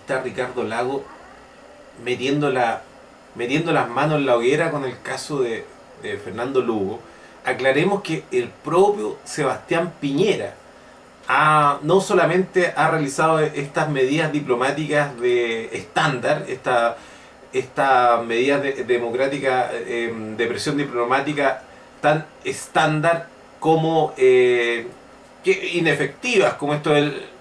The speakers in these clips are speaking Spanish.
está Ricardo Lagos metiendo las manos en la hoguera con el caso de Fernando Lugo. Aclaremos que el propio Sebastián Piñera no solamente ha realizado estas medidas diplomáticas de estándar, estas medidas democráticas de presión diplomática tan estándar como inefectivas, como esto del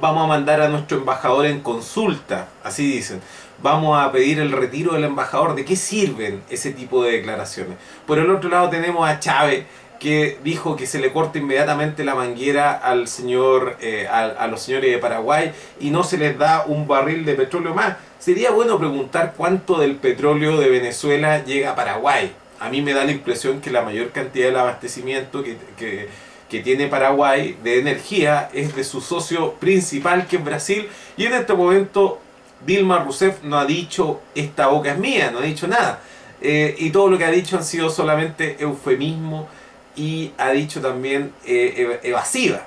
vamos a mandar a nuestro embajador en consulta, así dicen, vamos a pedir el retiro del embajador. ¿De qué sirven ese tipo de declaraciones? Por el otro lado tenemos a Chávez, que dijo que se le corta inmediatamente la manguera al señor, a los señores de Paraguay y no se les da un barril de petróleo más. Sería bueno preguntar cuánto del petróleo de Venezuela llega a Paraguay. A mí me da la impresión que la mayor cantidad del abastecimiento que tiene Paraguay de energía es de su socio principal, que es Brasil, y en este momento Dilma Rousseff no ha dicho esta boca es mía, no ha dicho nada, y todo lo que ha dicho han sido solamente eufemismo, y ha dicho también evasiva.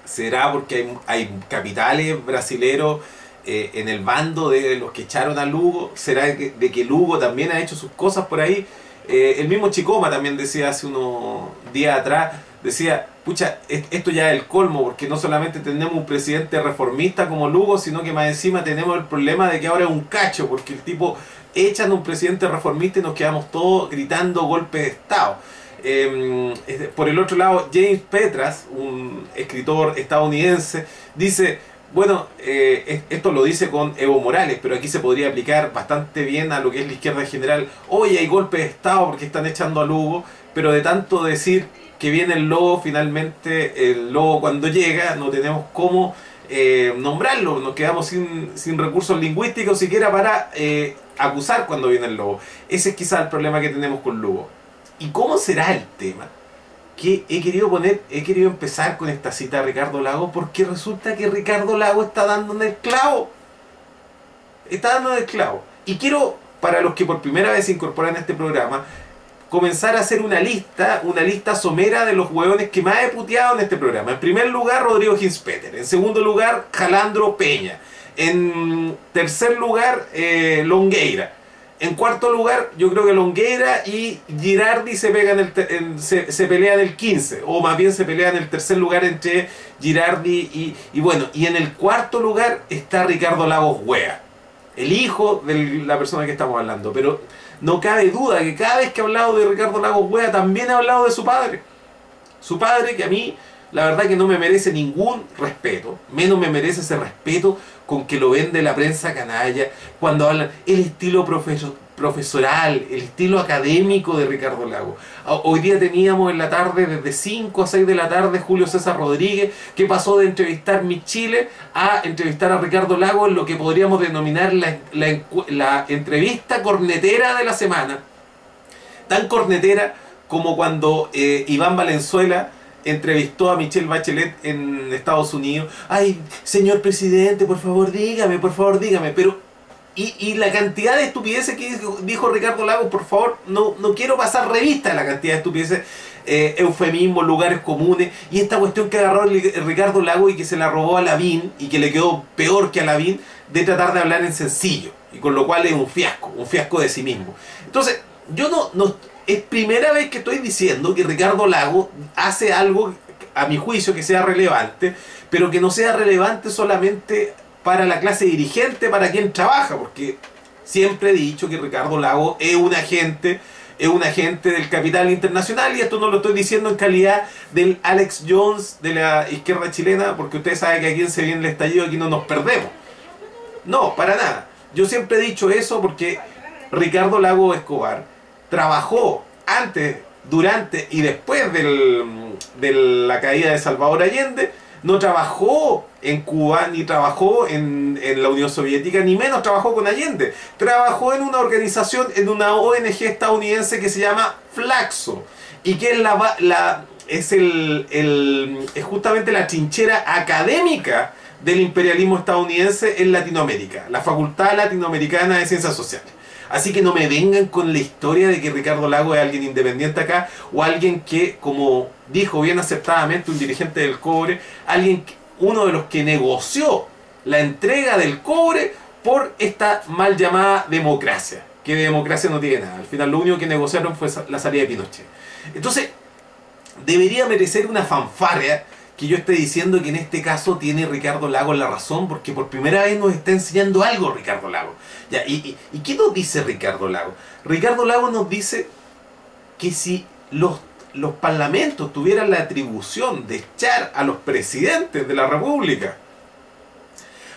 ¿Será porque hay capitales brasileros en el bando de los que echaron a Lugo? ¿Será de que Lugo también ha hecho sus cosas por ahí? El mismo Chicoma también decía hace unos días atrás, decía, pucha, esto ya es el colmo, porque no solamente tenemos un presidente reformista como Lugo, sino que más encima tenemos el problema de que ahora es un cacho, porque el tipo echan a un presidente reformista y nos quedamos todos gritando golpe de Estado. Por el otro lado, James Petras, un escritor estadounidense, dice, bueno, esto lo dice con Evo Morales, pero aquí se podría aplicar bastante bien a lo que es la izquierda en general. Hoy hay golpe de Estado porque están echando a Lugo, pero de tanto decir que viene el lobo, finalmente el lobo cuando llega no tenemos cómo nombrarlo, nos quedamos sin recursos lingüísticos siquiera para acusar cuando viene el lobo. Ese es quizás el problema que tenemos con Lugo. ¿Y cómo será el tema? Que he querido empezar con esta cita de Ricardo Lagos, porque resulta que Ricardo Lagos está dando en el clavo. Está dando en el clavo. Y quiero, para los que por primera vez se incorporan a este programa, comenzar a hacer una lista somera de los hueones que más he puteado en este programa. En primer lugar, Rodrigo Hinspeter. En segundo lugar, Jalandro Peña. En tercer lugar, Longueira. En cuarto lugar, yo creo que Longueira y Girardi se pelean el 15, o más bien se pelean el tercer lugar entre Girardi y bueno, y en el cuarto lugar está Ricardo Lagos Wea, el hijo de la persona que estamos hablando. Pero no cabe duda que cada vez que he hablado de Ricardo Lagos Wea también he hablado de su padre. Su padre, que a mí la verdad que no me merece ningún respeto, menos me merece ese respeto con que lo vende la prensa canalla, cuando hablan el estilo profesoral, el estilo académico de Ricardo Lagos. Hoy día teníamos en la tarde, desde 5 a 6 de la tarde, Julio César Rodríguez, que pasó de entrevistar Mi Chile a entrevistar a Ricardo Lagos en lo que podríamos denominar la entrevista cornetera de la semana. Tan cornetera como cuando Iván Valenzuela entrevistó a Michelle Bachelet en Estados Unidos. Ay, señor presidente, por favor dígame, pero y la cantidad de estupideces que dijo Ricardo Lagos, por favor, no quiero pasar revista a la cantidad de estupideces, eufemismos, lugares comunes, y esta cuestión que agarró Ricardo Lagos y que se la robó a Lavín, y que le quedó peor que a Lavín, de tratar de hablar en sencillo, y con lo cual es un fiasco de sí mismo. Entonces, yo no es primera vez que estoy diciendo que Ricardo Lagos hace algo, a mi juicio, que sea relevante, pero que no sea relevante solamente para la clase dirigente, para quien trabaja, porque siempre he dicho que Ricardo Lagos es un agente del capital internacional, y esto no lo estoy diciendo en calidad del Alex Jones de la izquierda chilena, porque ustedes saben que aquí en Se Viene el Estallido aquí no nos perdemos. No, para nada. Yo siempre he dicho eso porque Ricardo Lagos Escobar trabajó antes, durante y después de la caída de Salvador Allende. No trabajó en Cuba, ni trabajó en la Unión Soviética, ni menos trabajó con Allende. Trabajó en una organización, en una ONG estadounidense que se llama Flaxo, y que es es justamente la trinchera académica del imperialismo estadounidense en Latinoamérica, la Facultad Latinoamericana de Ciencias Sociales. Así que no me vengan con la historia de que Ricardo Lagos es alguien independiente acá, o alguien que, como dijo bien acertadamente un dirigente del cobre, uno de los que negoció la entrega del cobre por esta mal llamada democracia, que de democracia no tiene nada. Al final lo único que negociaron fue la salida de Pinochet. Entonces, debería merecer una fanfarria que yo esté diciendo que en este caso tiene Ricardo Lagos la razón, porque por primera vez nos está enseñando algo Ricardo Lagos. Ya, ¿y qué nos dice Ricardo Lagos? Ricardo Lagos nos dice que si los parlamentos tuvieran la atribución de echar a los presidentes de la República,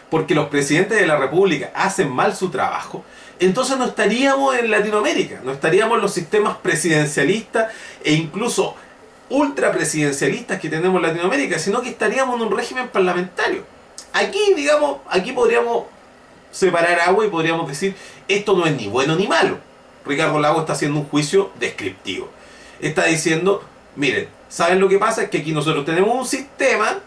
porque los presidentes de la República hacen mal su trabajo, entonces no estaríamos en Latinoamérica, no estaríamos en los sistemas presidencialistas e incluso ultrapresidencialistas que tenemos en Latinoamérica, sino que estaríamos en un régimen parlamentario. Aquí, digamos, aquí podríamos separar agua y podríamos decir, esto no es ni bueno ni malo. Ricardo Lagos está haciendo un juicio descriptivo. Está diciendo, miren, ¿saben lo que pasa? Es que aquí nosotros tenemos un sistema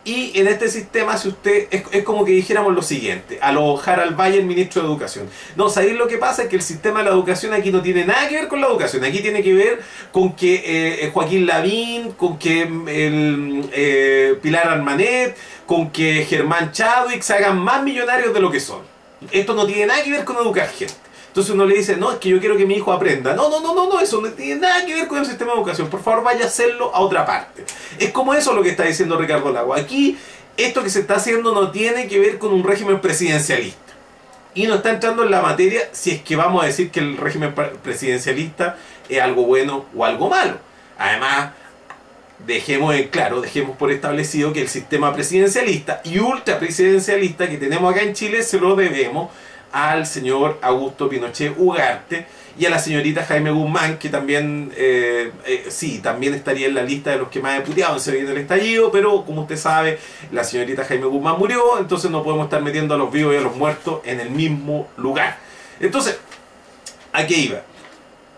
y en este sistema, si usted, es como que dijéramos lo siguiente, a lo Harald Bayer, ministro de Educación. No, ¿sabéis lo que pasa? Es que el sistema de la educación aquí no tiene nada que ver con la educación. Aquí tiene que ver con que Joaquín Lavín, con que Pilar Armanet, con que Germán Chadwick se hagan más millonarios de lo que son. Esto no tiene nada que ver con educar gente. Entonces uno le dice, no, es que yo quiero que mi hijo aprenda. No, eso no tiene nada que ver con el sistema de educación. Por favor, vaya a hacerlo a otra parte. Es como eso lo que está diciendo Ricardo Lagos. Aquí, esto que se está haciendo no tiene que ver con un régimen presidencialista. Y no está entrando en la materia si es que vamos a decir que el régimen presidencialista es algo bueno o algo malo. Además, dejemos en claro, dejemos por establecido que el sistema presidencialista y ultrapresidencialista que tenemos acá en Chile se lo debemos al señor Augusto Pinochet Ugarte y a la señorita Jaime Guzmán, que también, sí, también estaría en la lista de los que más he puteado, se viene el estallido, pero como usted sabe, la señorita Jaime Guzmán murió, entonces no podemos estar metiendo a los vivos y a los muertos en el mismo lugar. Entonces, ¿a qué iba?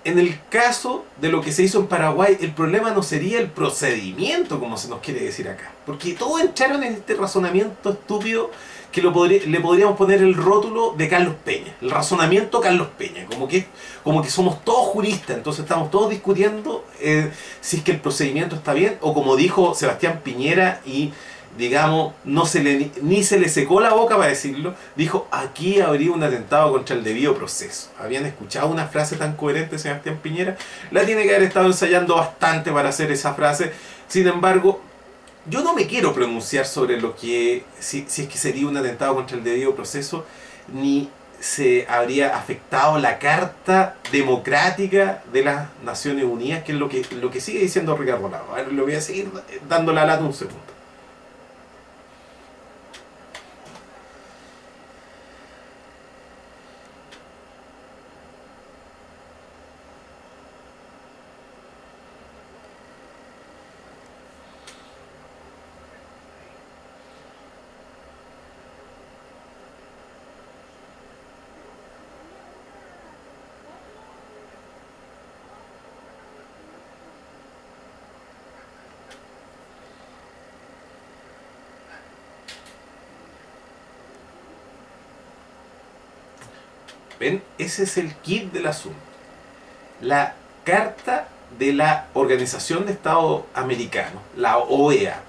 En el caso de lo que se hizo en Paraguay, el problema no sería el procedimiento, como se nos quiere decir acá, porque todos entraron en este razonamiento estúpido que le podríamos poner el rótulo de Carlos Peña, el razonamiento Carlos Peña, como que somos todos juristas, entonces estamos todos discutiendo si es que el procedimiento está bien, o como dijo Sebastián Piñera y digamos, ni se le secó la boca para decirlo, dijo, aquí habría un atentado contra el debido proceso. ¿Habían escuchado una frase tan coherente de Sebastián Piñera? La tiene que haber estado ensayando bastante para hacer esa frase. Sin embargo, yo no me quiero pronunciar sobre lo que, si es que sería un atentado contra el debido proceso, ni se habría afectado la Carta Democrática de las Naciones Unidas, que es lo que sigue diciendo Ricardo Lagos. A ver, le voy a seguir dando la lata un segundo. ¿Ven? Ese es el kit del asunto. La Carta de la Organización de Estados Americanos, la OEA.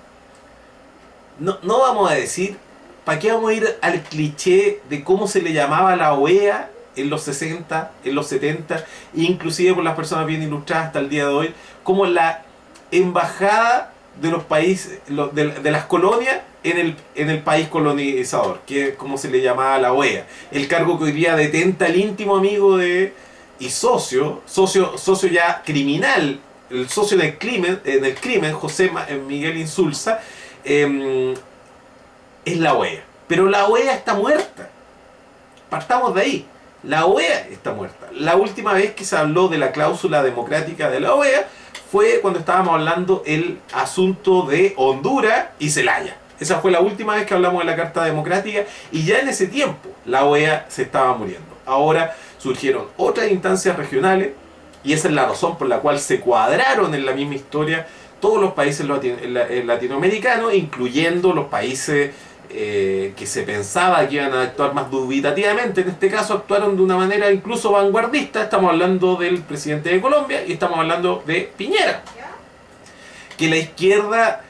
No vamos a decir, ¿para qué vamos a ir al cliché de cómo se le llamaba la OEA en los 60, en los 70, inclusive por las personas bien ilustradas hasta el día de hoy, como la embajada de los países, de las colonias en el país colonizador, que es como se le llamaba la OEA, el cargo que hoy día detenta el íntimo amigo y socio ya criminal, el socio en el crimen, José Miguel Insulza, es la OEA. Pero la OEA está muerta. Partamos de ahí. La OEA está muerta. La última vez que se habló de la cláusula democrática de la OEA fue cuando estábamos hablando el asunto de Honduras y Celaya. Esa fue la última vez que hablamos de la Carta Democrática y ya en ese tiempo la OEA se estaba muriendo. Ahora surgieron otras instancias regionales y esa es la razón por la cual se cuadraron en la misma historia todos los países latinoamericanos, incluyendo los países que se pensaba que iban a actuar más dubitativamente. En este caso actuaron de una manera incluso vanguardista. Estamos hablando del presidente de Colombia y estamos hablando de Piñera. Que la izquierda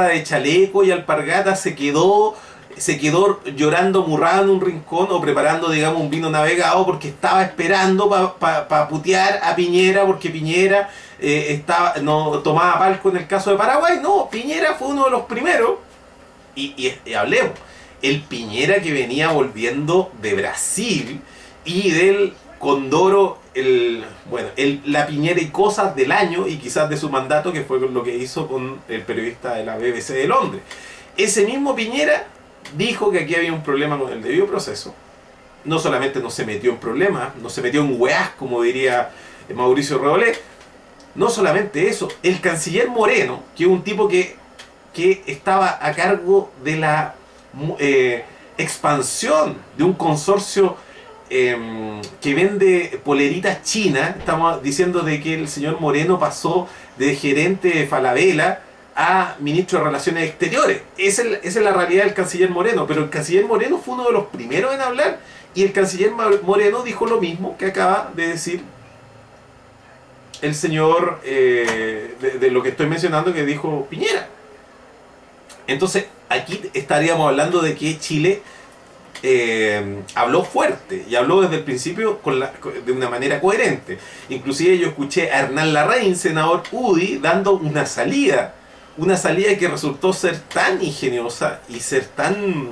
de chaleco y alpargata se quedó se quedó llorando murrado en un rincón o preparando, digamos, un vino navegado porque estaba esperando para putear a Piñera, porque Piñera no tomaba palco en el caso de Paraguay. No, Piñera fue uno de los primeros. Y hablemos, el Piñera que venía volviendo de Brasil y del Condoro, la Piñera y cosas del año y quizás de su mandato, que fue lo que hizo con el periodista de la BBC de Londres. Ese mismo Piñera dijo que aquí había un problema con el debido proceso. No solamente no se metió en problemas, no se metió en weás, como diría Mauricio Reolé. No solamente eso, el canciller Moreno, que es un tipo que estaba a cargo de la expansión de un consorcio que vende poleritas chinas. Estamos diciendo de que el señor Moreno pasó de gerente de Falabella a ministro de Relaciones Exteriores. Esa es la realidad del canciller Moreno. Pero el canciller Moreno fue uno de los primeros en hablar, y el canciller Moreno dijo lo mismo que acaba de decir el señor de lo que estoy mencionando, que dijo Piñera. Entonces aquí estaríamos hablando de que Chile habló fuerte y habló desde el principio de una manera coherente. Inclusive yo escuché a Hernán Larraín, senador UDI, dando una salida que resultó ser tan ingeniosa y ser tan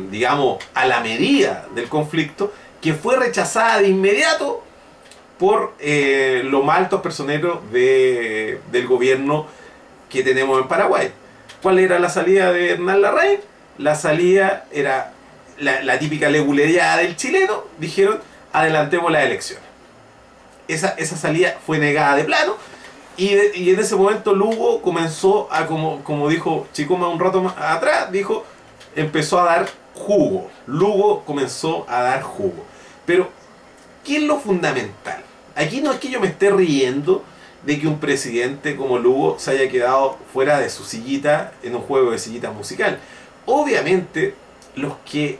digamos, a la medida del conflicto, que fue rechazada de inmediato por los más altos personeros del gobierno que tenemos en Paraguay. ¿Cuál era la salida de Hernán Larraín? La salida era la típica legulería del chileno. Dijeron, adelantemos las elecciones. Esa salida fue negada de plano, y en ese momento Lugo comenzó a, como dijo Chicoma un rato más atrás, empezó a dar jugo. Lugo comenzó a dar jugo. Pero, ¿qué es lo fundamental? Aquí no es que yo me esté riendo de que un presidente como Lugo se haya quedado fuera de su sillita en un juego de sillitas musical. Obviamente, los que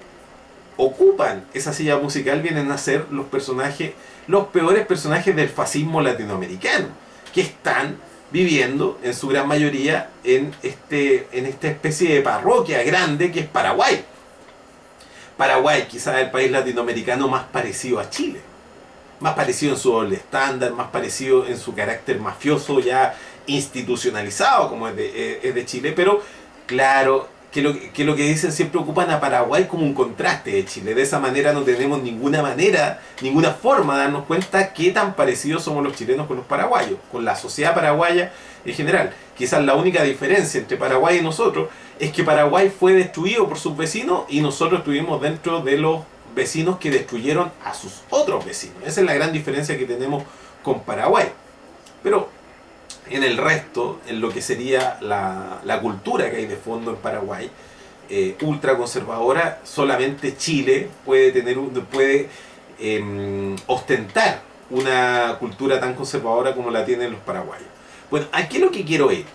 ocupan esa silla musical vienen a ser los peores personajes del fascismo latinoamericano, que están viviendo en su gran mayoría en esta especie de parroquia grande que es Paraguay. Paraguay, quizás el país latinoamericano más parecido a Chile, más parecido en su doble estándar, más parecido en su carácter mafioso ya institucionalizado como es de Chile. Pero claro, que lo que dicen, siempre ocupan a Paraguay como un contraste de Chile. De esa manera no tenemos ninguna forma de darnos cuenta qué tan parecidos somos los chilenos con los paraguayos, con la sociedad paraguaya en general. Quizás la única diferencia entre Paraguay y nosotros es que Paraguay fue destruido por sus vecinos y nosotros estuvimos dentro de los vecinos que destruyeron a sus otros vecinos. Esa es la gran diferencia que tenemos con Paraguay. Pero en el resto, en lo que sería la cultura que hay de fondo en Paraguay, ultraconservadora, solamente Chile puede ostentar una cultura tan conservadora como la tienen los paraguayos. Bueno, aquí lo que quiero es,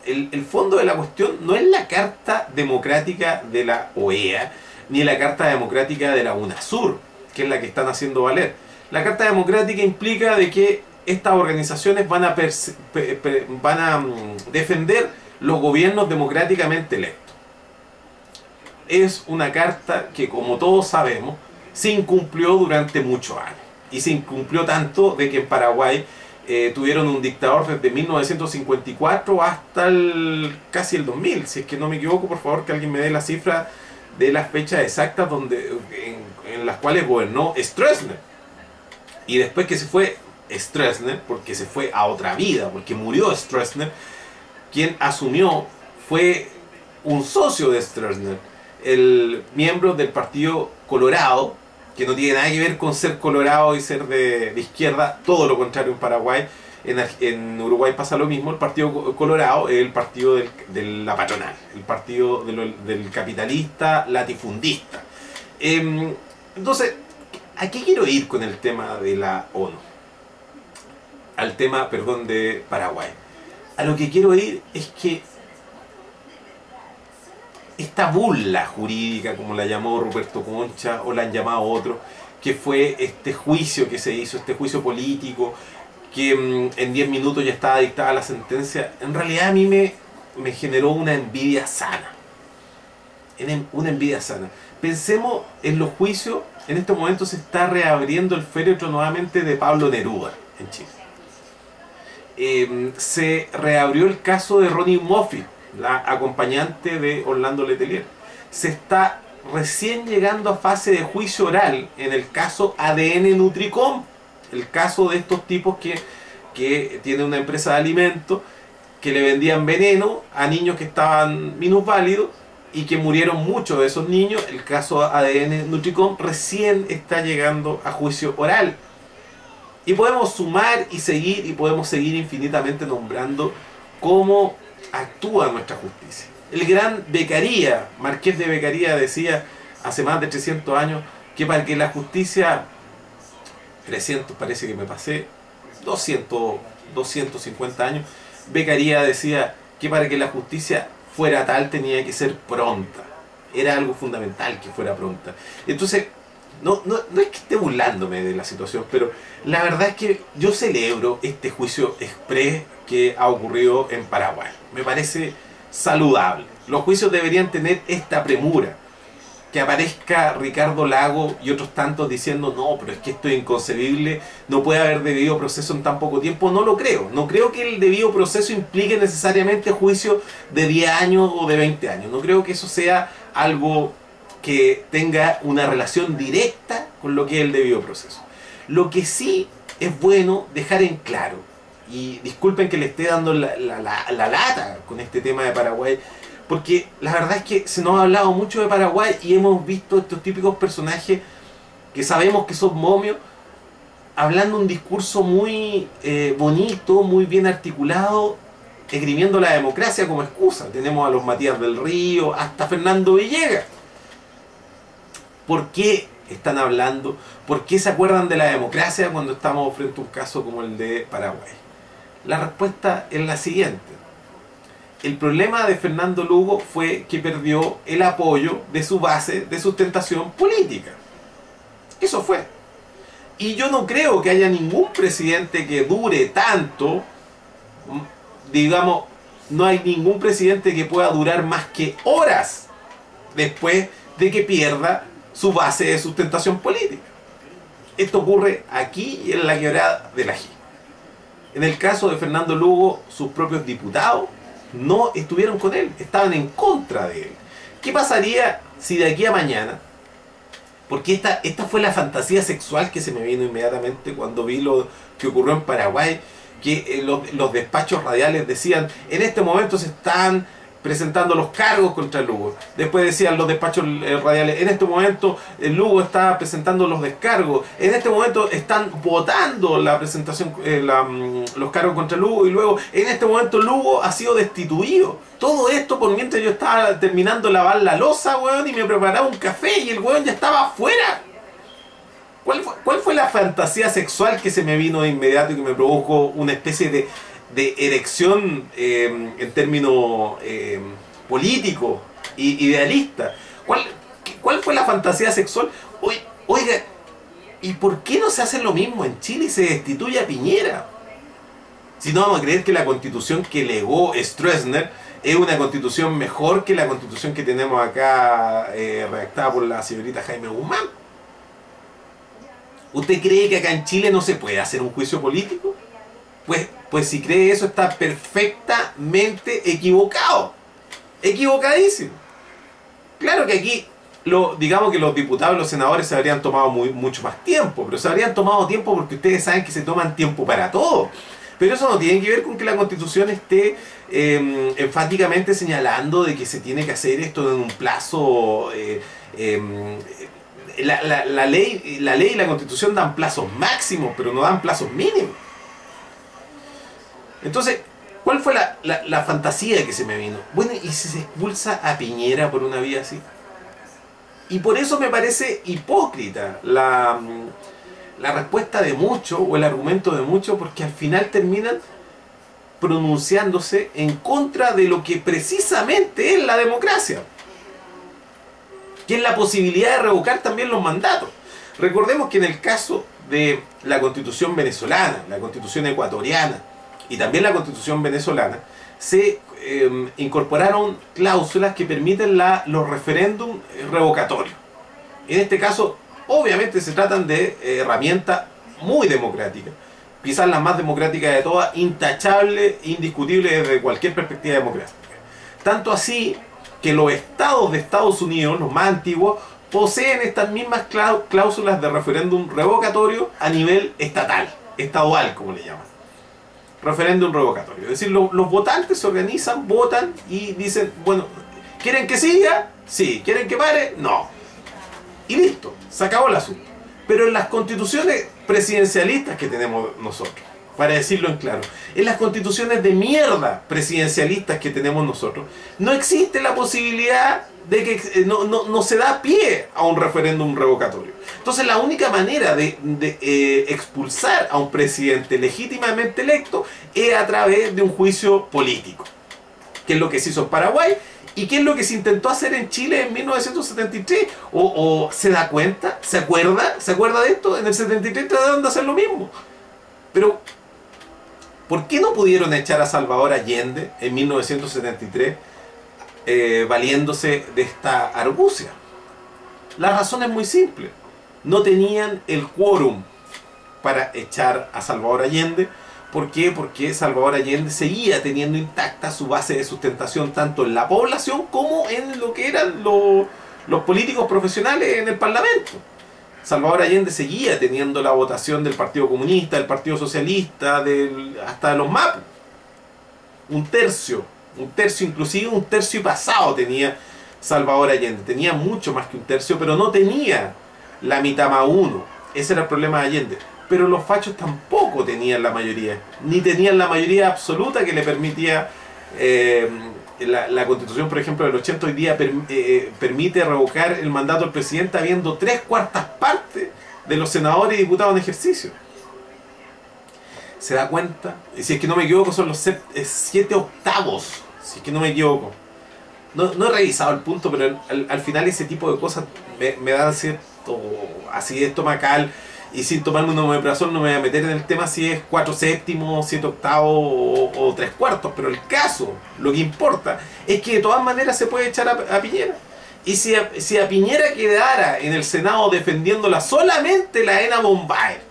el fondo de la cuestión no es la Carta Democrática de la OEA, ni la Carta Democrática de la UNASUR, que es la que están haciendo valer. La Carta Democrática implica de que estas organizaciones van a defender los gobiernos democráticamente electos. Es una carta que, como todos sabemos, se incumplió durante muchos años. Y se incumplió tanto de que en Paraguay tuvieron un dictador desde 1954 hasta casi el 2000. Si es que no me equivoco, por favor, que alguien me dé la cifra de las fechas exactas en las cuales gobernó Stroessner. Y después que se fue Stroessner, porque se fue a otra vida, porque murió Stroessner, quien asumió fue un socio de Stroessner, el miembro del Partido Colorado, que no tiene nada que ver con ser colorado y ser de izquierda, todo lo contrario en Paraguay. En Uruguay pasa lo mismo. El Partido Colorado es el partido de la patronal, el partido del capitalista latifundista. Entonces, ¿a qué quiero ir con el tema de la ONU? Al tema, perdón, de Paraguay. A lo que quiero ir es que esta burla jurídica, como la llamó Ruperto Concha, o la han llamado otros, que fue este juicio que se hizo, este juicio político, que en 10 minutos ya estaba dictada la sentencia, en realidad a mí me generó una envidia sana. una envidia sana. Pensemos en los juicios. En este momento se está reabriendo el féretro nuevamente de Pablo Neruda en Chile. Se reabrió el caso de Ronnie Moffitt, la acompañante de Orlando Letelier. Se está recién llegando a fase de juicio oral en el caso ADN Nutricom, el caso de estos tipos que tienen una empresa de alimentos, que le vendían veneno a niños que estaban minusválidos y que murieron muchos de esos niños. El caso ADN Nutricom recién está llegando a juicio oral. Y podemos sumar y podemos seguir infinitamente nombrando cómo actúa nuestra justicia. El gran Beccaria, Marqués de Beccaria, decía hace más de 300 años que para que la justicia, 300 parece que me pasé, 250 años, Beccaria decía que para que la justicia fuera tal tenía que ser pronta. Era algo fundamental que fuera pronta. Entonces, no es que esté burlándome de la situación, pero la verdad es que yo celebro este juicio exprés que ha ocurrido en Paraguay. Me parece saludable. Los juicios deberían tener esta premura. Que aparezca Ricardo Lago y otros tantos diciendo no, pero es que esto es inconcebible, no puede haber debido proceso en tan poco tiempo. No lo creo. No creo que el debido proceso implique necesariamente juicio de 10 años o de 20 años. No creo que eso sea algo que tenga una relación directa con lo que es el debido proceso. Lo que sí es bueno dejar en claro, y disculpen que le esté dando la lata con este tema de Paraguay, porque la verdad es que se nos ha hablado mucho de Paraguay y hemos visto estos típicos personajes que sabemos que son momios, hablando un discurso muy bonito, muy bien articulado, esgrimiendo la democracia como excusa. Tenemos a los Matías del Río, hasta Fernando Villegas. ¿Por qué están hablando? ¿Por qué se acuerdan de la democracia cuando estamos frente a un caso como el de Paraguay? La respuesta es la siguiente. El problema de Fernando Lugo fue que perdió el apoyo de su base de sustentación política. Eso fue. Y yo no creo que haya ningún presidente que dure tanto, digamos, no hay ningún presidente que pueda durar más que horas después de que pierda su base de sustentación política. Esto ocurre aquí y en la quebrada del Ají. En el caso de Fernando Lugo, sus propios diputados no estuvieron con él, estaban en contra de él. ¿Qué pasaría si de aquí a mañana, porque esta fue la fantasía sexual que se me vino inmediatamente cuando vi lo que ocurrió en Paraguay, que los despachos radiales decían, en este momento se están presentando los cargos contra Lugo. Después decían los despachos radiales, en este momento Lugo está presentando los descargos, en este momento están votando la presentación, los cargos contra Lugo, y luego en este momento Lugo ha sido destituido. Todo esto por mientras yo estaba terminando de lavar la loza, weón, y me preparaba un café y el weón ya estaba afuera. ¿Cuál fue la fantasía sexual que se me vino de inmediato y que me provocó una especie de erección en términos políticos e idealistas? ¿Cuál fue la fantasía sexual? Oiga, ¿y por qué no se hace lo mismo en Chile y se destituye a Piñera? Si no, vamos a creer que la constitución que legó Stroessner es una constitución mejor que la constitución que tenemos acá redactada por la señorita Jaime Guzmán. ¿Usted cree que acá en Chile no se puede hacer un juicio político? Pues si cree eso está perfectamente equivocado. Equivocadísimo. Claro que aquí, digamos que los diputados y los senadores se habrían tomado mucho más tiempo, pero se habrían tomado tiempo porque ustedes saben que se toman tiempo para todo. Pero eso no tiene que ver con que la Constitución esté enfáticamente señalando de que se tiene que hacer esto en un plazo... La ley y la Constitución dan plazos máximos, pero no dan plazos mínimos. Entonces, ¿cuál fue la fantasía que se me vino? Bueno, ¿y si se expulsa a Piñera por una vía así? Y por eso me parece hipócrita la respuesta de muchos o el argumento de muchos, porque al final terminan pronunciándose en contra de lo que precisamente es la democracia, que es la posibilidad de revocar también los mandatos. Recordemos que en el caso de la Constitución venezolana, la Constitución ecuatoriana y también la Constitución venezolana, se incorporaron cláusulas que permiten los referéndums revocatorios. En este caso, obviamente se tratan de herramientas muy democráticas, quizás las más democráticas de todas, intachable, indiscutible desde cualquier perspectiva democrática. Tanto así que los estados de Estados Unidos, los más antiguos, poseen estas mismas cláusulas de referéndum revocatorio a nivel estadual, como le llaman. Referéndum revocatorio. Es decir, los votantes se organizan, votan y dicen, bueno, ¿quieren que siga? Sí. ¿Quieren que pare? No. Y listo, se acabó el asunto. Pero en las constituciones presidencialistas que tenemos nosotros, para decirlo en claro, en las constituciones de mierda presidencialistas que tenemos nosotros, no existe la posibilidad de que no se da pie a un referéndum revocatorio. Entonces la única manera de expulsar a un presidente legítimamente electo es a través de un juicio político, que es lo que se hizo en Paraguay y que es lo que se intentó hacer en Chile en 1973. ¿O se da cuenta? ¿Se acuerda de esto? En el 73 trataron de hacer lo mismo. Pero ¿por qué no pudieron echar a Salvador Allende en 1973 valiéndose de esta argucia? La razón es muy simple. No tenían el quórum para echar a Salvador Allende. ¿Por qué? Porque Salvador Allende seguía teniendo intacta su base de sustentación tanto en la población como en lo que eran los políticos profesionales en el Parlamento. Salvador Allende seguía teniendo la votación del Partido Comunista, del Partido Socialista, hasta de los MAP. Un tercio, inclusive un tercio pasado tenía Salvador Allende. Tenía mucho más que un tercio, pero no tenía la mitad más uno. Ese era el problema de Allende. Pero los fachos tampoco tenían la mayoría, ni tenían la mayoría absoluta que le permitía la Constitución, por ejemplo, del 80 hoy día permite revocar el mandato del presidente habiendo 3/4 partes de los senadores y diputados en ejercicio. ¿Se da cuenta? Si es que no me equivoco, son los 7/8, si es que no me equivoco. No he revisado el punto, pero al final ese tipo de cosas me dan cierto así estomacal. Y sin tomarme un omeprazol no me voy a meter en el tema si es 4/7, 7/8 o 3/4. Pero el caso, lo que importa, es que de todas maneras se puede echar a Piñera. Y si a Piñera quedara en el Senado defendiéndola solamente la ENA Bombaer,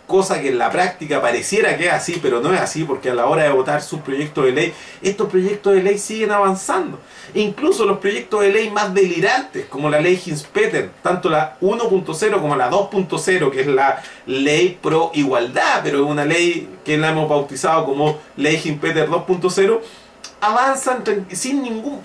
cosa que en la práctica pareciera que es así, pero no es así, porque a la hora de votar sus proyectos de ley, estos proyectos de ley siguen avanzando. Incluso los proyectos de ley más delirantes, como la ley Hinspeter, tanto la 1.0 como la 2.0, que es la ley pro igualdad, pero es una ley que la hemos bautizado como ley Hinspeter 2.0, avanzan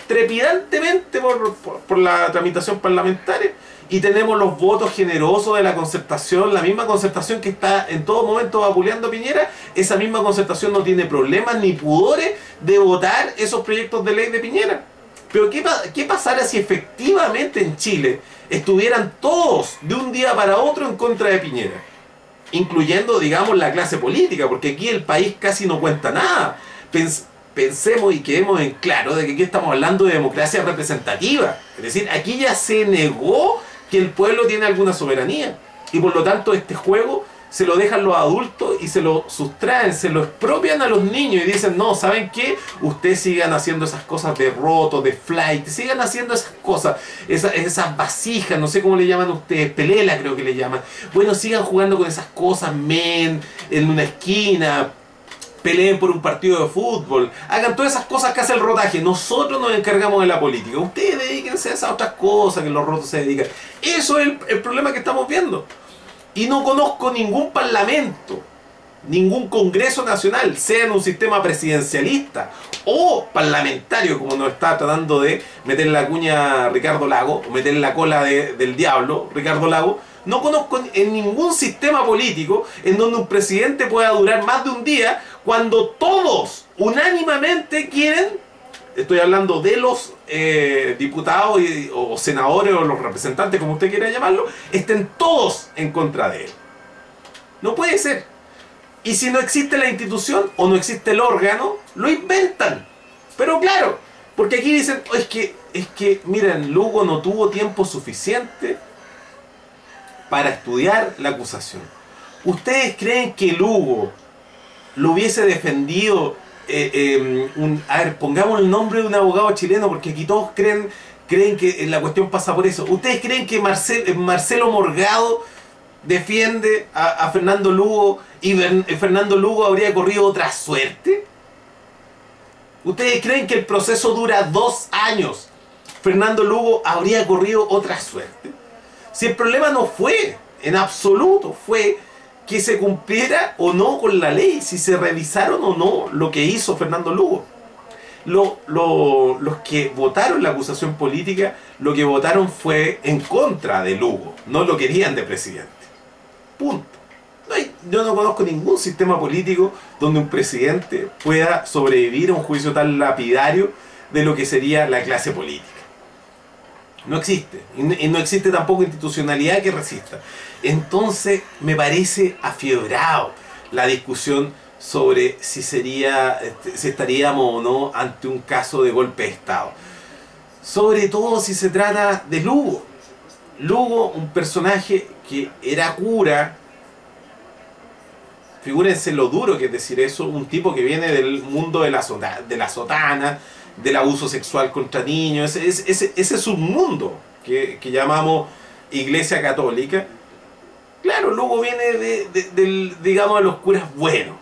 trepidantemente por la tramitación parlamentaria. Y tenemos los votos generosos de la concertación, la misma concertación que está en todo momento vapuleando a Piñera. Esa misma concertación no tiene problemas ni pudores de votar esos proyectos de ley de Piñera. Pero ¿qué pasara si efectivamente en Chile estuvieran todos de un día para otro en contra de Piñera? Incluyendo, digamos, la clase política, porque aquí el país casi no cuenta nada. Pensemos y quedemos en claro de que aquí estamos hablando de democracia representativa. Es decir, aquí ya se negó que el pueblo tiene alguna soberanía. Y por lo tanto este juego se lo dejan los adultos y se lo sustraen, se lo expropian a los niños y dicen, no, ¿saben qué? Ustedes sigan haciendo esas cosas de roto, de flight, sigan haciendo esas cosas, esas vasijas, no sé cómo le llaman ustedes, pelela creo que le llaman. Bueno, sigan jugando con esas cosas, en una esquina, peleen por un partido de fútbol, hagan todas esas cosas que hace el rotaje. Nosotros nos encargamos de la política, ustedes dedíquense a esas otras cosas que los rotos se dedican. Eso es el problema que estamos viendo. Y no conozco ningún parlamento, ningún congreso nacional, sea en un sistema presidencialista o parlamentario, como nos está tratando de meter la cuña Ricardo Lago, o meter la cola del diablo Ricardo Lago. No conozco en ningún sistema político en donde un presidente pueda durar más de un día cuando todos unánimemente quieren, estoy hablando de los diputados o senadores o los representantes, como usted quiera llamarlo, estén todos en contra de él. No puede ser. Y si no existe la institución o no existe el órgano, lo inventan. Pero claro, porque aquí dicen, oh, es que miren, Lugo no tuvo tiempo suficiente para estudiar la acusación. ¿Ustedes creen que Lugo lo hubiese defendido a ver, pongamos el nombre de un abogado chileno, porque aquí todos creen que la cuestión pasa por eso. ¿Ustedes creen que Marcelo Morgado defiende a Fernando Lugo y Fernando Lugo habría corrido otra suerte? ¿Ustedes creen que el proceso dura 2 años? ¿Fernando Lugo habría corrido otra suerte? Si el problema no fue, en absoluto, fue que se cumpliera o no con la ley, si se revisaron o no lo que hizo Fernando Lugo. Los que votaron la acusación política, lo que votaron fue en contra de Lugo, no lo querían de presidente. Punto. Yo no conozco ningún sistema político donde un presidente pueda sobrevivir a un juicio tan lapidario de lo que sería la clase política. No existe. Y no existe tampoco institucionalidad que resista. Entonces me parece afiebrado la discusión sobre si estaríamos o no ante un caso de golpe de Estado. Sobre todo si se trata de Lugo. Lugo, un personaje que era cura. Figúrense lo duro que es decir eso. Un tipo que viene del mundo de la sotana, del abuso sexual contra niños. Ese es un mundo que llamamos Iglesia Católica. Claro, Lugo viene digamos, de los curas buenos,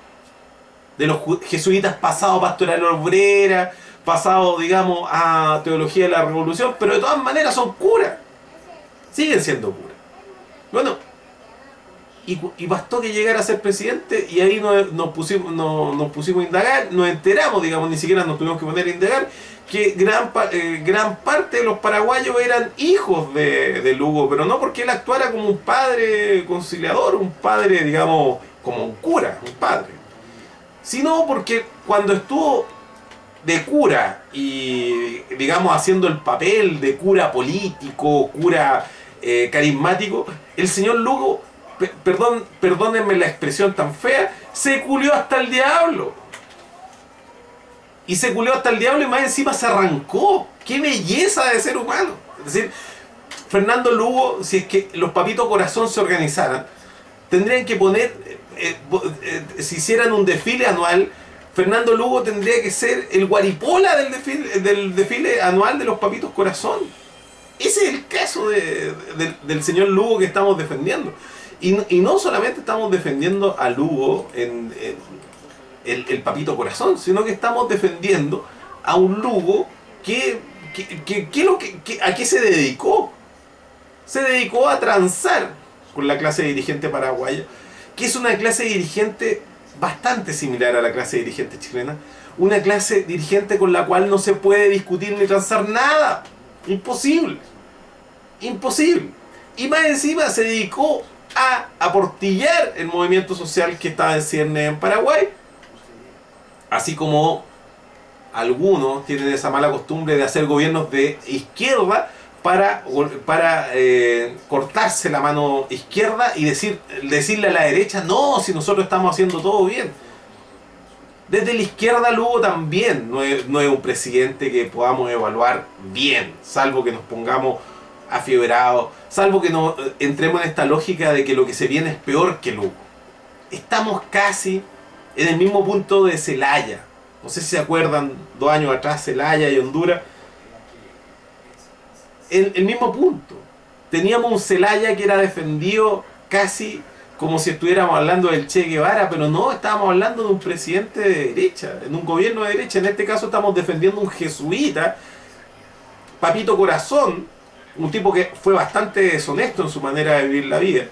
de los jesuitas pasados a pastoral obrera, pasados, digamos, a teología de la revolución, pero de todas maneras son curas, siguen siendo curas. Bueno, y bastó que llegara a ser presidente y ahí nos pusimos a indagar, nos enteramos, digamos, ni siquiera nos tuvimos que poner a indagar, que gran parte de los paraguayos eran hijos de Lugo, pero no porque él actuara como un padre conciliador, un padre, digamos, como un cura, un padre, sino porque cuando estuvo de cura y, digamos, haciendo el papel de cura político, cura carismático, el señor Lugo, perdónenme la expresión tan fea, se culió hasta el diablo. Y se culió hasta el diablo y más encima se arrancó. ¡Qué belleza de ser humano! Es decir, Fernando Lugo, si es que los Papitos Corazón se organizaran, tendrían que poner, si hicieran un desfile anual, Fernando Lugo tendría que ser el guaripola del desfile anual de los Papitos Corazón. Ese es el caso del señor Lugo que estamos defendiendo. Y no solamente estamos defendiendo a Lugo en el Papito Corazón, sino que estamos defendiendo a un Lugo ¿a qué se dedicó? Se dedicó a transar con la clase dirigente paraguaya, que es una clase dirigente bastante similar a la clase dirigente chilena, una clase dirigente con la cual no se puede discutir ni transar nada. Imposible. Imposible. Y más encima se dedicó a aportillar el movimiento social que estaba en cierne en Paraguay, así como algunos tienen esa mala costumbre de hacer gobiernos de izquierda para cortarse la mano izquierda y decirle a la derecha, no, si nosotros estamos haciendo todo bien. Desde la izquierda Lugo también no es un presidente que podamos evaluar bien, salvo que nos pongamos afiebrados, salvo que no entremos en esta lógica de que lo que se viene es peor que Lugo. Estamos casi en el mismo punto de Zelaya. No sé si se acuerdan, 2 años atrás, Zelaya y Honduras. El mismo punto. Teníamos un Zelaya que era defendido casi como si estuviéramos hablando del Che Guevara, pero no, estábamos hablando de un presidente de derecha, en un gobierno de derecha. En este caso estamos defendiendo a un jesuita, Papito Corazón, un tipo que fue bastante deshonesto en su manera de vivir la vida,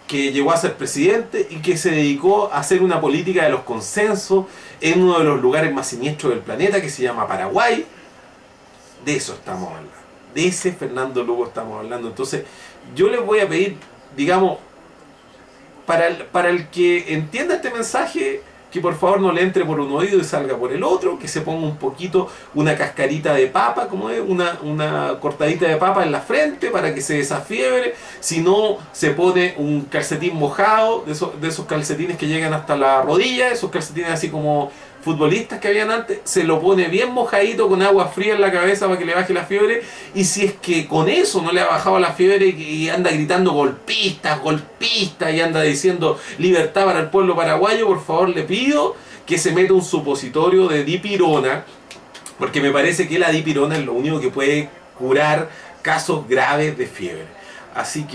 que llegó a ser presidente y que se dedicó a hacer una política de los consensos en uno de los lugares más siniestros del planeta, que se llama Paraguay. De eso estamos hablando, de ese Fernando Lugo estamos hablando. Entonces yo les voy a pedir, digamos, para el que entienda este mensaje, que por favor no le entre por un oído y salga por el otro, que se ponga un poquito, una cascarita de papa, como es, una cortadita de papa en la frente para que se desafiebre. Si no, se pone un calcetín mojado, de esos calcetines que llegan hasta la rodilla, esos calcetines así como futbolistas que habían antes, se lo pone bien mojadito con agua fría en la cabeza para que le baje la fiebre. Y si es que con eso no le ha bajado la fiebre y anda gritando golpistas, golpistas, y anda diciendo libertad para el pueblo paraguayo, por favor le pido que se meta un supositorio de dipirona, porque me parece que la dipirona es lo único que puede curar casos graves de fiebre. Así que